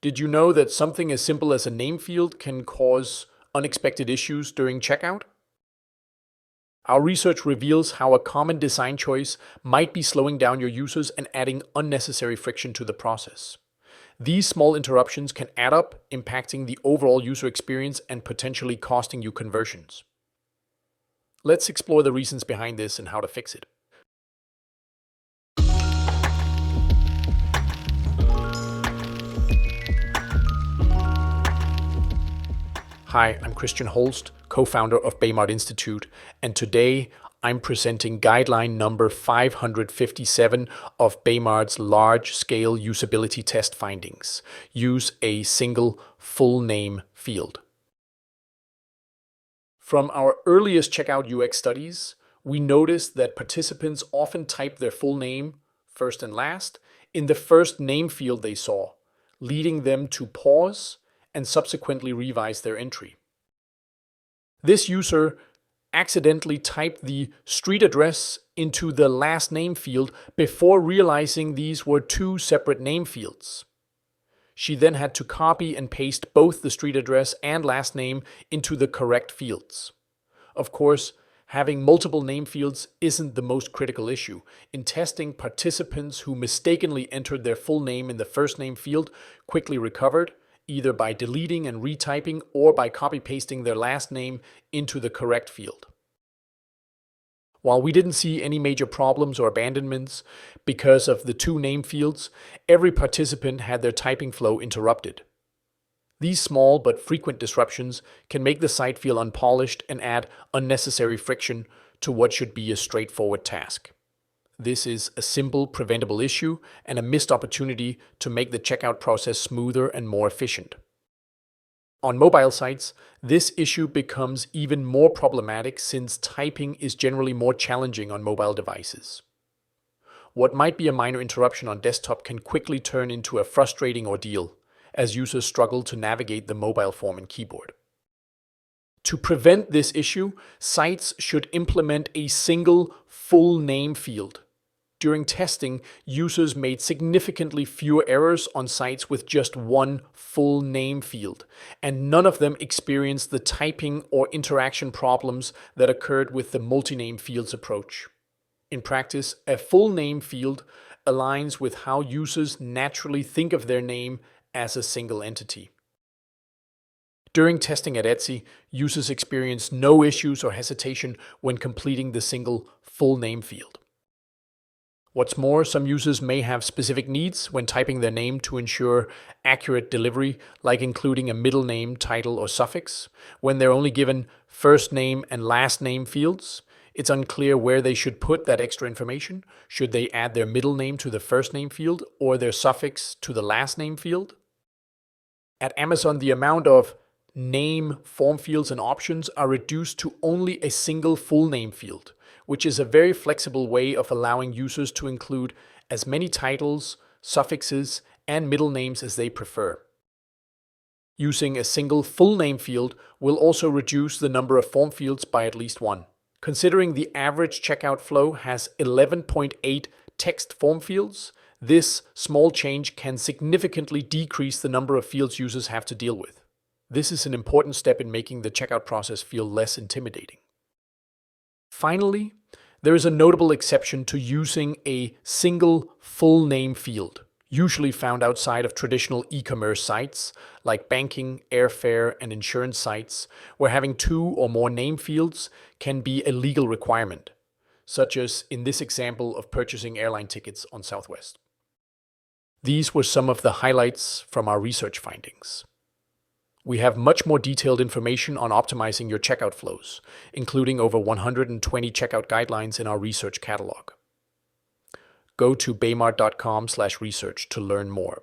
Did you know that something as simple as a name field can cause unexpected issues during checkout? Our research reveals how a common design choice might be slowing down your users and adding unnecessary friction to the process. These small interruptions can add up, impacting the overall user experience and potentially costing you conversions. Let's explore the reasons behind this and how to fix it. Hi, I'm Christian Holst, co-founder of Baymard Institute, and today I'm presenting guideline number 557 of Baymard's large-scale usability test findings. Use a single full name field. From our earliest checkout UX studies, we noticed that participants often type their full name, first and last, in the first name field they saw, leading them to pause and subsequently revise their entry. This user accidentally typed the street address into the last name field before realizing these were two separate name fields. She then had to copy and paste both the street address and last name into the correct fields. Of course, having multiple name fields isn't the most critical issue. In testing, participants who mistakenly entered their full name in the first name field quickly recovered, either by deleting and retyping or by copy-pasting their last name into the correct field. While we didn't see any major problems or abandonments because of the two name fields, every participant had their typing flow interrupted. These small but frequent disruptions can make the site feel unpolished and add unnecessary friction to what should be a straightforward task. This is a simple, preventable issue and a missed opportunity to make the checkout process smoother and more efficient. On mobile sites, this issue becomes even more problematic since typing is generally more challenging on mobile devices. What might be a minor interruption on desktop can quickly turn into a frustrating ordeal as users struggle to navigate the mobile form and keyboard. To prevent this issue, sites should implement a single full name field. During testing, users made significantly fewer errors on sites with just one full name field, and none of them experienced the typing or interaction problems that occurred with the multi-name fields approach. In practice, a full name field aligns with how users naturally think of their name as a single entity. During testing at Etsy, users experienced no issues or hesitation when completing the single full name field. What's more, some users may have specific needs when typing their name to ensure accurate delivery, like including a middle name, title, or suffix. When they're only given first name and last name fields, it's unclear where they should put that extra information. Should they add their middle name to the first name field or their suffix to the last name field? At Amazon, the amount of name, form fields, and options are reduced to only a single full name field, which is a very flexible way of allowing users to include as many titles, suffixes, and middle names as they prefer. Using a single full name field will also reduce the number of form fields by at least one. Considering the average checkout flow has 11.8 text form fields, this small change can significantly decrease the number of fields users have to deal with. This is an important step in making the checkout process feel less intimidating. Finally, there is a notable exception to using a single full name field, usually found outside of traditional e-commerce sites like banking, airfare, and insurance sites, where having two or more name fields can be a legal requirement, such as in this example of purchasing airline tickets on Southwest. These were some of the highlights from our research findings. We have much more detailed information on optimizing your checkout flows, including over 120 checkout guidelines in our research catalog. Go to baymard.com/research to learn more.